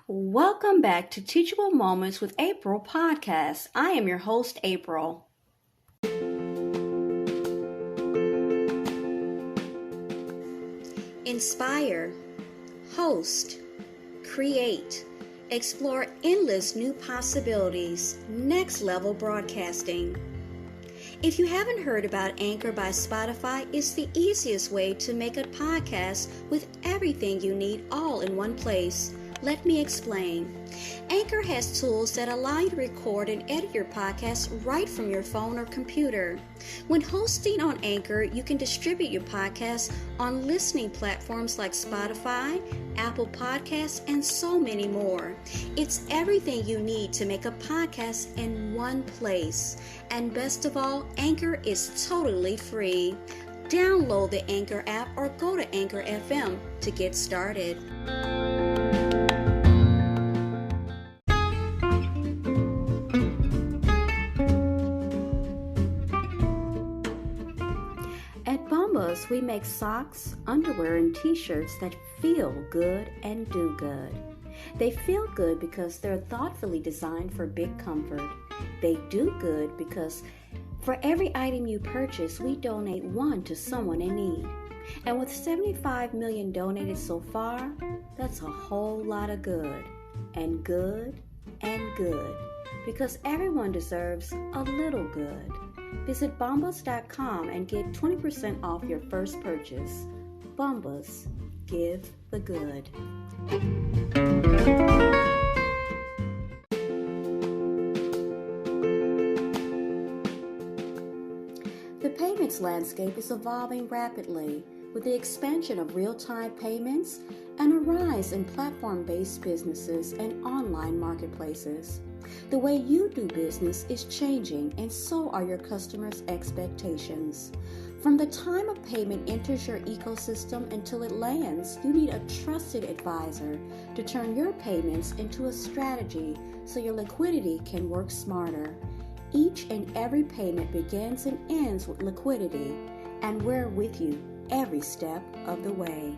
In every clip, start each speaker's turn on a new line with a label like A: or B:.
A: Welcome back to Teachable Moments with April podcast. I am your host, April. Inspire, host, create, explore endless new possibilities, next level broadcasting. If you haven't heard about Anchor by Spotify, it's the easiest way to make a podcast with everything you need all in one place. Let me explain. Anchor has tools that allow you to record and edit your podcast right from your phone or computer. When hosting on Anchor, you can distribute your podcast on listening platforms like Spotify, Apple Podcasts, and so many more. It's everything you need to make a podcast in one place. And best of all, Anchor is totally free. Download the Anchor app or go to Anchor FM to get started. We make socks, underwear, and t-shirts that feel good and do good. They feel good because they're thoughtfully designed for big comfort. They do good because for every item you purchase, we donate one to someone in need. And with 75 million donated so far, that's a whole lot of good. And good and good. Because everyone deserves a little good. Visit bombas.com and get 20% off your first purchase. Bombas, give the good. The payments landscape is evolving rapidly with the expansion of real-time payments and a rise in platform-based businesses and online marketplaces. The way you do business is changing, and so are your customers' expectations. From the time a payment enters your ecosystem until it lands, you need a trusted advisor to turn your payments into a strategy so your liquidity can work smarter. Each and every payment begins and ends with liquidity, and we're with you every step of the way.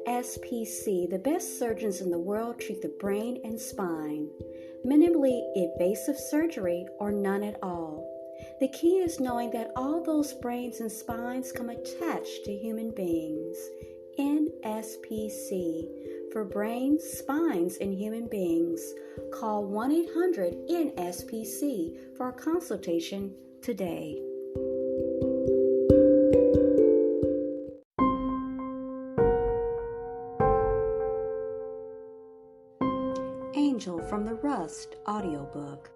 A: SPC, the best surgeons in the world treat the brain and spine, minimally invasive surgery or none at all. The key is knowing that all those brains and spines come attached to human beings. NSPC, for brains, spines, and human beings. Call 1-800-NSPC for a consultation today. Angel from the Rust audiobook.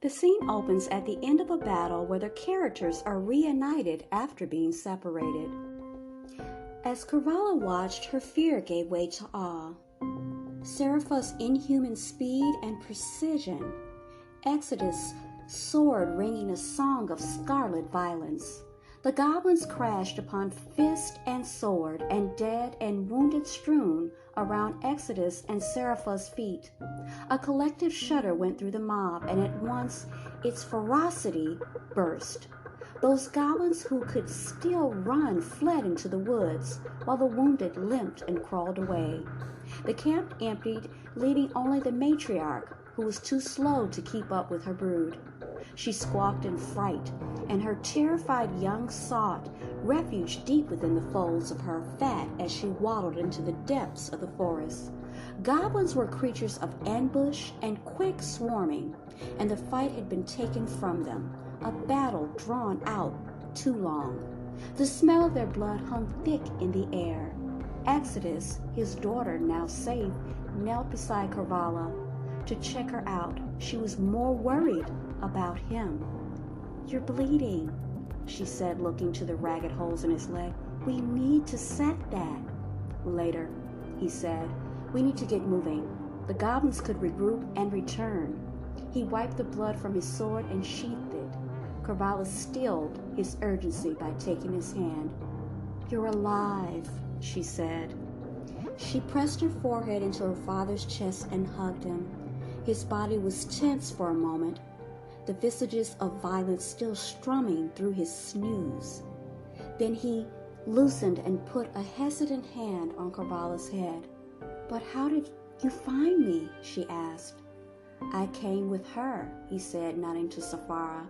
A: The scene opens at the end of a battle where the characters are reunited after being separated. As Kervala watched, her fear gave way to awe. Serapha's inhuman speed and precision. Exodus' sword ringing a song of scarlet violence. The goblins crashed upon fist and sword, and dead and wounded strewn around Exodus and Serapha's feet. A collective shudder went through the mob, and at once its ferocity burst. Those goblins who could still run fled into the woods, while the wounded limped and crawled away. The camp emptied, leaving only the matriarch, who was too slow to keep up with her brood. She squawked in fright, and her terrified young sought refuge deep within the folds of her fat as she waddled into the depths of the forest. Goblins were creatures of ambush and quick swarming, and the fight had been taken from them, a battle drawn out too long. The smell of their blood hung thick in the air. Exodus, his daughter now safe, knelt beside Kervala to check her out. She was more worried about him. "You're bleeding," she said, looking to the ragged holes in his leg. "We need to set that." "Later," he said. "We need to get moving. The goblins could regroup and return." He wiped the blood from his sword and sheathed it. Kervala stilled his urgency by taking his hand. "You're alive," she said. She pressed her forehead into her father's chest and hugged him. His body was tense for a moment. the visages of violence still strumming through his snooze. Then he loosened and put a hesitant hand on Carvalha's head. "But how did you find me?" she asked. "I came with her," he said, nodding to Safara.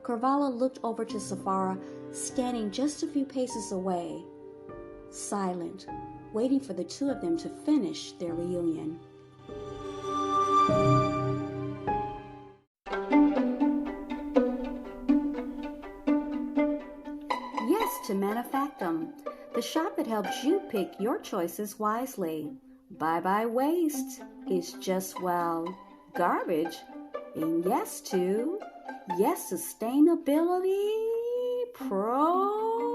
A: Carvalha looked over to Safara, standing just a few paces away, silent, waiting for the two of them to finish their reunion. Yes to Manufactum, the shop that helps you pick your choices wisely. Bye-bye waste is just, well, garbage. And yes to sustainability products.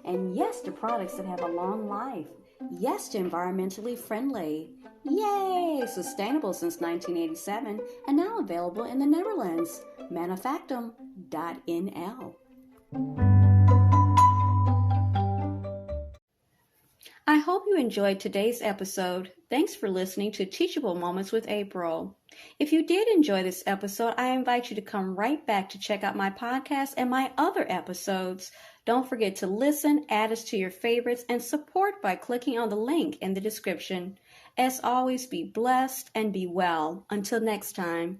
A: And yes to products that have a long life. Yes to environmentally friendly. Yay! Sustainable since 1987 and now available in the Netherlands. Manufactum.nl. I hope you enjoyed today's episode. Thanks for listening to Teachable Moments with April. If you did enjoy this episode, I invite you to come right back to check out my podcast and my other episodes. Don't forget to listen, add us to your favorites, and support by clicking on the link in the description. As always, be blessed and be well. Until next time.